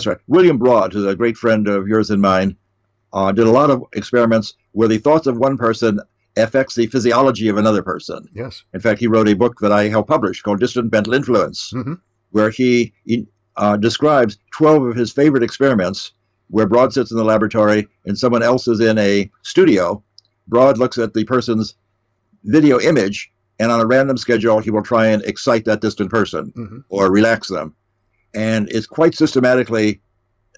That's right. William Broad, who's a great friend of yours and mine, did a lot of experiments where the thoughts of one person affects the physiology of another person. Yes. In fact, he wrote a book that I helped publish called Distant Mental Influence, where he describes 12 of his favorite experiments where Broad sits in the laboratory and someone else is in a studio. Broad looks at the person's video image, and on a random schedule, he will try and excite that distant person or relax them. And it's quite systematically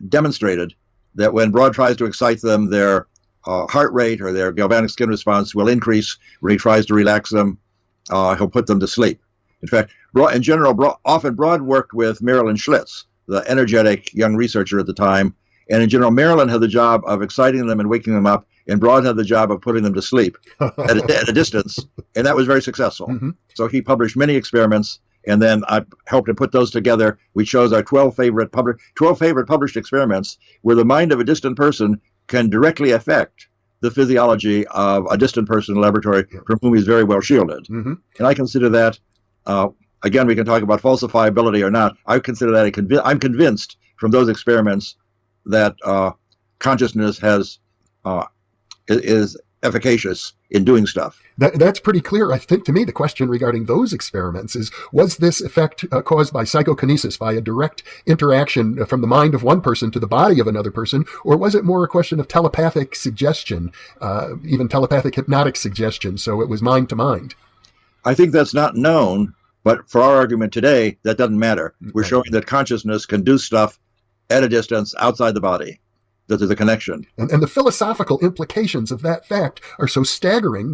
demonstrated that when Broad tries to excite them, their heart rate or their galvanic skin response will increase. When he tries to relax them, he'll put them to sleep. In fact, in general, often Broad worked with Marilyn Schlitz, the energetic young researcher at the time. And in general, Marilyn had the job of exciting them and waking them up, and Broad had the job of putting them to sleep at a distance, and that was very successful. So he published many experiments, and then I helped to put those together. We chose our 12 favorite published experiments where the mind of a distant person can directly affect the physiology of a distant person in the laboratory from whom he's very well shielded. And I consider that, again, we can talk about falsifiability or not. I consider that I'm convinced from those experiments that consciousness is efficacious in doing stuff. That's pretty clear. I think to me the question regarding those experiments is, was this effect caused by psychokinesis, by a direct interaction from the mind of one person to the body of another person, or was it more a question of telepathic suggestion, even telepathic hypnotic suggestion, so it was mind to mind? I think that's not known, but for our argument today, that doesn't matter. We're showing that consciousness can do stuff at a distance outside the body, that there's a connection. And the philosophical implications of that fact are so staggering